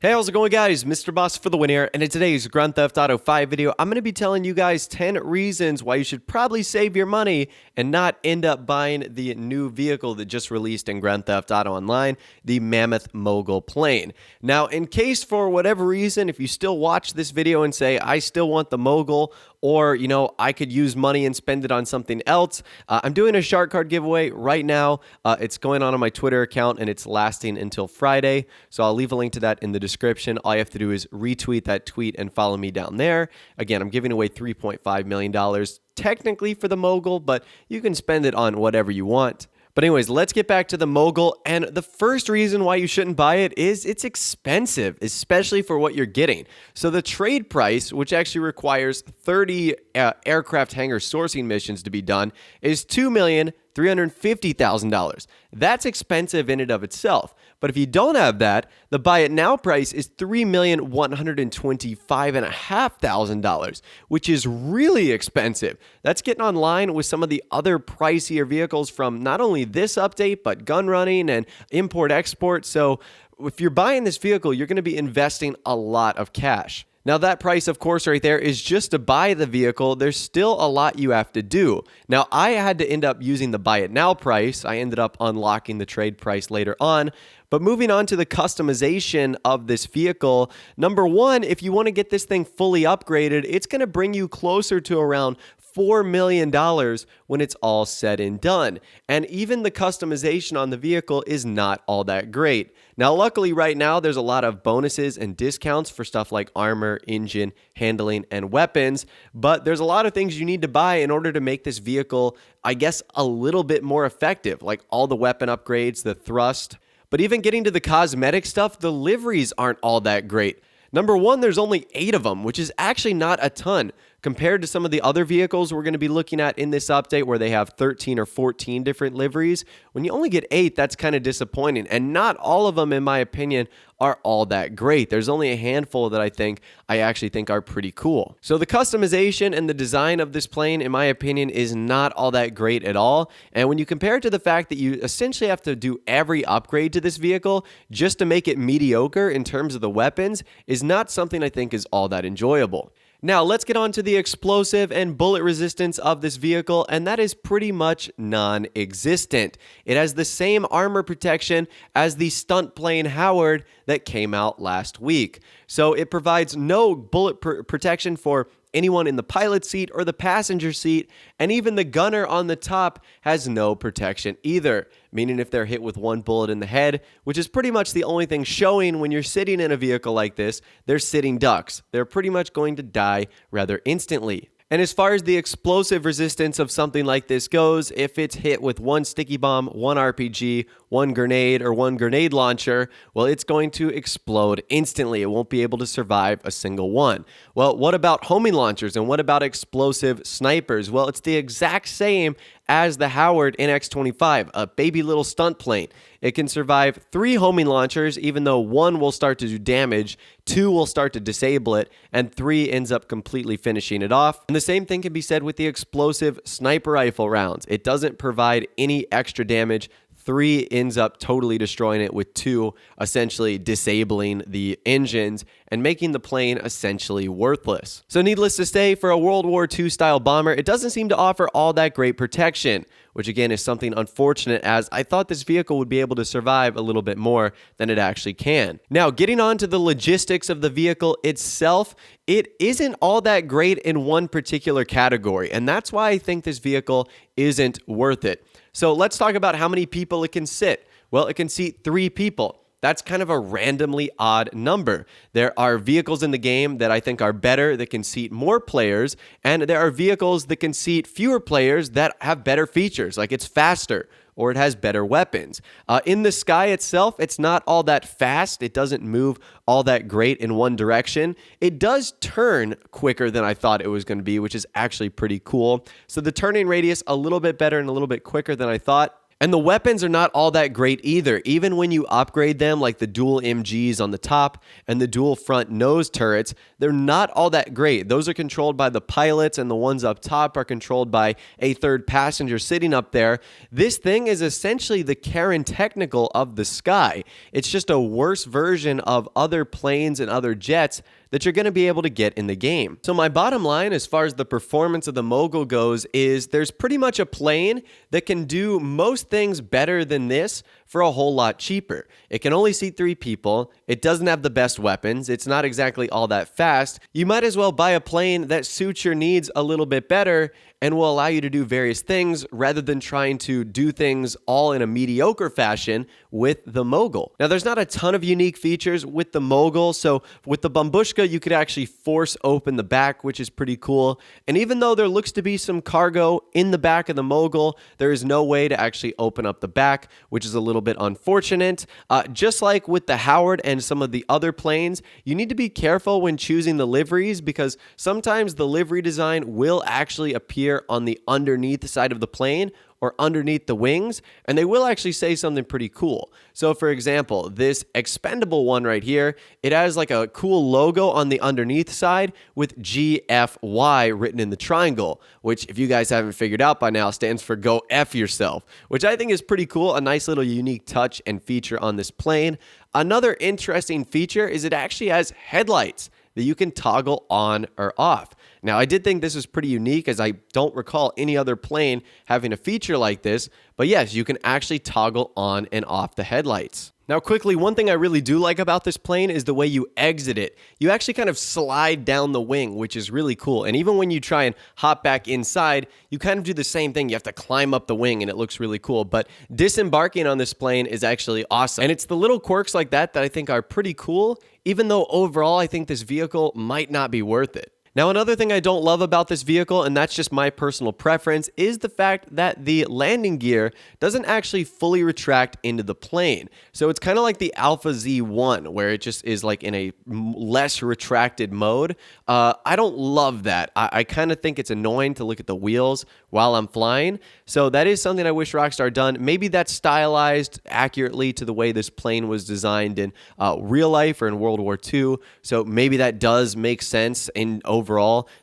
Hey, how's it going, guys? Mr. Boss for the win here, and in today's Grand Theft Auto 5 video, I'm going to be telling you guys 10 reasons why you should probably save your money and not end up buying the new vehicle that just released in Grand Theft Auto Online, the Mammoth Mogul plane. Now, in case for whatever reason, if you still watch this video and say, I still want the Mogul, or, I could use money and spend it on something else, I'm doing a shark card giveaway right now. It's going on my Twitter account, and it's lasting until Friday, so I'll leave a link to that in the description. All you have to do is retweet that tweet and follow me down there. Again, I'm giving away $3.5 million technically for the Mogul, but you can spend it on whatever you want. But anyways, let's get back to the Mogul, and the first reason why you shouldn't buy it is it's expensive, especially for what you're getting. So the trade price, which actually requires 30 aircraft hangar sourcing missions to be done, is $2,350,000. That's expensive in and of itself. But if you don't have that, the buy it now price is $3,125,500, which is really expensive. That's getting on line with some of the other pricier vehicles from not only this update, but gun running and import-export. So if you're buying this vehicle, you're going to be investing a lot of cash. Now, that price, of course, right there is just to buy the vehicle. There's still a lot you have to do. Now, I had to end up using the buy it now price. I ended up unlocking the trade price later on. But moving on to the customization of this vehicle, number one, if you want to get this thing fully upgraded, it's going to bring you closer to around $4 million when it's all said and done. And even the customization on the vehicle is not all that great. Now, luckily right now, there's a lot of bonuses and discounts for stuff like armor, engine, handling, and weapons. But there's a lot of things you need to buy in order to make this vehicle, I guess, a little bit more effective, like all the weapon upgrades, the thrust. But even getting to the cosmetic stuff, the liveries aren't all that great. Number one, there's only 8 of them, which is actually not a ton compared to some of the other vehicles we're going to be looking at in this update where they have 13 or 14 different liveries. When you only get 8, that's kind of disappointing. And not all of them, in my opinion, are all that great. There's only a handful that I actually think are pretty cool. So the customization and the design of this plane, in my opinion, is not all that great at all. And when you compare it to the fact that you essentially have to do every upgrade to this vehicle just to make it mediocre in terms of the weapons, is not something I think is all that enjoyable. Now, let's get on to the explosive and bullet resistance of this vehicle, and that is pretty much non-existent. It has the same armor protection as the stunt plane Howard that came out last week. So it provides no bullet protection for anyone in the pilot seat or the passenger seat, and even the gunner on the top has no protection either, meaning if they're hit with one bullet in the head, which is pretty much the only thing showing when you're sitting in a vehicle like this, they're sitting ducks. They're pretty much going to die rather instantly. And as far as the explosive resistance of something like this goes, if it's hit with one sticky bomb, one RPG, one grenade, or one grenade launcher, well, it's going to explode instantly. It won't be able to survive a single one. Well, what about homing launchers and what about explosive snipers? Well, it's the exact same as the Howard NX-25, a baby little stunt plane. It can survive 3 homing launchers, even though 1 will start to do damage, 2 will start to disable it, and 3 ends up completely finishing it off. And the same thing can be said with the explosive sniper rifle rounds. It doesn't provide any extra damage. 3 ends up totally destroying it, with 2 essentially disabling the engines and making the plane essentially worthless. So needless to say, for a World War II style bomber, it doesn't seem to offer all that great protection, which again is something unfortunate, as I thought this vehicle would be able to survive a little bit more than it actually can. Now, getting on to the logistics of the vehicle itself, it isn't all that great in one particular category, and that's why I think this vehicle isn't worth it. So let's talk about how many people it can sit. Well, it can seat 3 people. That's kind of a randomly odd number. There are vehicles in the game that I think are better, that can seat more players, and there are vehicles that can seat fewer players that have better features, like it's faster or it has better weapons. In the sky itself, it's not all that fast. It doesn't move all that great in one direction. It does turn quicker than I thought it was going to be, which is actually pretty cool. So the turning radius a little bit better and a little bit quicker than I thought. And the weapons are not all that great either. Even when you upgrade them, like the dual MGs on the top and the dual front nose turrets, they're not all that great. Those are controlled by the pilots, and the ones up top are controlled by a third passenger sitting up there. This thing is essentially the Karen Technical of the sky. It's just a worse version of other planes and other jets that you're going to be able to get in the game. So my bottom line as far as the performance of the Mogul goes is there's pretty much a plane that can do most things better than this for a whole lot cheaper. It can only seat 3 people. It doesn't have the best weapons. It's not exactly all that fast. You might as well buy a plane that suits your needs a little bit better and will allow you to do various things rather than trying to do things all in a mediocre fashion with the Mogul. Now, there's not a ton of unique features with the Mogul. So with the Bambushka, you could actually force open the back, which is pretty cool. And even though there looks to be some cargo in the back of the Mogul, there is no way to actually open up the back, which is a little bit unfortunate. Just like with the Howard and some of the other planes, you need to be careful when choosing the liveries because sometimes the livery design will actually appear on the underneath side of the plane or underneath the wings, and they will actually say something pretty cool. So for example, this expendable one right here, it has like a cool logo on the underneath side with GFY written in the triangle, which if you guys haven't figured out by now stands for go F yourself, which I think is pretty cool, a nice little unique touch and feature on this plane. Another interesting feature is it actually has headlights that you can toggle on or off. Now, I did think this was pretty unique as I don't recall any other plane having a feature like this, but yes, you can actually toggle on and off the headlights. Now, quickly, one thing I really do like about this plane is the way you exit it. You actually kind of slide down the wing, which is really cool. And even when you try and hop back inside, you kind of do the same thing. You have to climb up the wing, and it looks really cool. But disembarking on this plane is actually awesome. And it's the little quirks like that I think are pretty cool, even though overall I think this vehicle might not be worth it. Now, another thing I don't love about this vehicle, and that's just my personal preference, is the fact that the landing gear doesn't actually fully retract into the plane. So it's kind of like the Alpha Z1, where it just is like in a less retracted mode. I don't love that. I kind of think it's annoying to look at the wheels while I'm flying. So that is something I wish Rockstar done. Maybe that's stylized accurately to the way this plane was designed in real life or in World War II. So maybe that does make sense in overall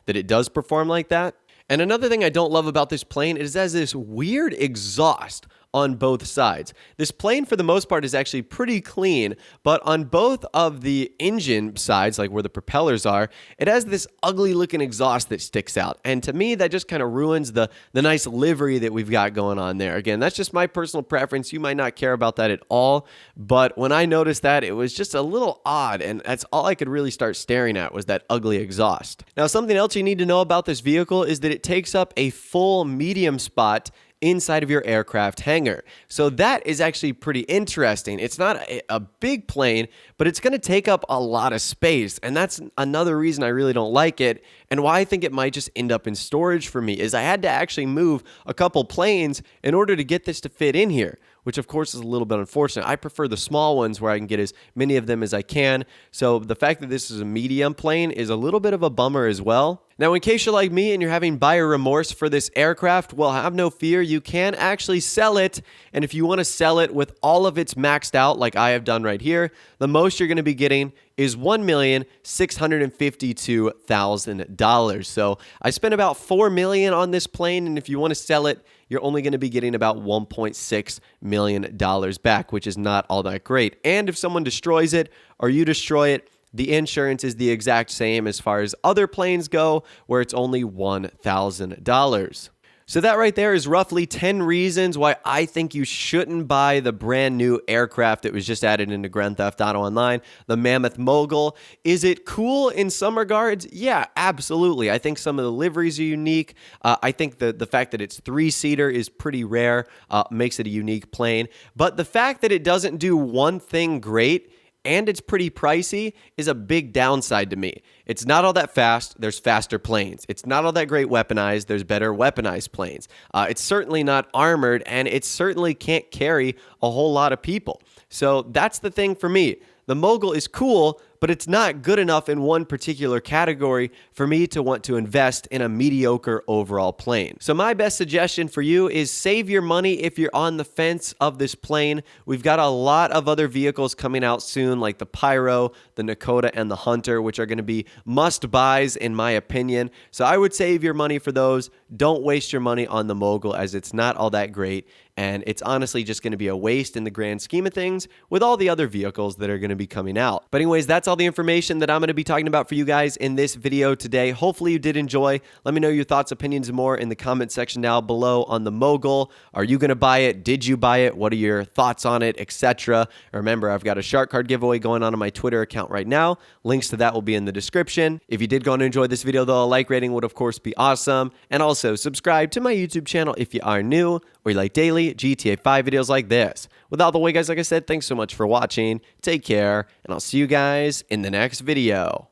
that it does perform like that. And another thing I don't love about this plane is it has this weird exhaust on both sides. This plane, for the most part, is actually pretty clean, but on both of the engine sides, like where the propellers are, it has this ugly looking exhaust that sticks out. And to me, that just kind of ruins the nice livery that we've got going on there. Again, that's just my personal preference. You might not care about that at all, but when I noticed that, it was just a little odd, and that's all I could really start staring at was that ugly exhaust. Now, something else you need to know about this vehicle is that it takes up a full medium spot inside of your aircraft hangar. So that is actually pretty interesting. It's not a big plane, but it's going to take up a lot of space. And that's another reason I really don't like it, and why I think it might just end up in storage for me, is I had to actually move a couple planes in order to get this to fit in here, which of course is a little bit unfortunate. I prefer the small ones where I can get as many of them as I can. So the fact that this is a medium plane is a little bit of a bummer as well. Now, in case you're like me and you're having buyer remorse for this aircraft, well, have no fear. You can actually sell it. And if you want to sell it with all of its maxed out, like I have done right here, the most you're going to be getting is $1,652,000. So I spent about $4 million on this plane, and if you want to sell it, you're only going to be getting about $1.6 million back, which is not all that great. And if someone destroys it or you destroy it, the insurance is the exact same as far as other planes go, where it's only $1,000. So that right there is roughly 10 reasons why I think you shouldn't buy the brand new aircraft that was just added into Grand Theft Auto Online, the Mammoth Mogul. Is it cool in some regards? Yeah, absolutely. I think some of the liveries are unique. I think the fact that it's 3-seater is pretty rare, makes it a unique plane. But the fact that it doesn't do one thing great and it's pretty pricey is a big downside to me. It's not all that fast. There's faster planes. It's not all that great weaponized. There's better weaponized planes. It's certainly not armored, and it certainly can't carry a whole lot of people. So that's the thing for me. The Mogul is cool, but it's not good enough in one particular category for me to want to invest in a mediocre overall plane. So my best suggestion for you is save your money if you're on the fence of this plane. We've got a lot of other vehicles coming out soon, like the Pyro, the Nakota, and the Hunter, which are going to be must-buys in my opinion. So I would save your money for those. Don't waste your money on the Mogul, as it's not all that great, and it's honestly just going to be a waste in the grand scheme of things with all the other vehicles that are going to be coming out. But anyways, that's all the information that I'm going to be talking about for you guys in this video today. Hopefully you did enjoy. Let me know your thoughts, opinions, and more in the comment section down below on the Mogul. Are you going to buy it? Did you buy it? What are your thoughts on it, etc.? Remember, I've got a shark card giveaway going on my Twitter account right now. Links to that will be in the description. If you did go and enjoy this video, though, a like rating would of course be awesome. And also subscribe to my YouTube channel if you are new or you like daily GTA 5 videos like this. With all the way, guys, like I said, thanks so much for watching. Take care, and I'll see you guys in the next video.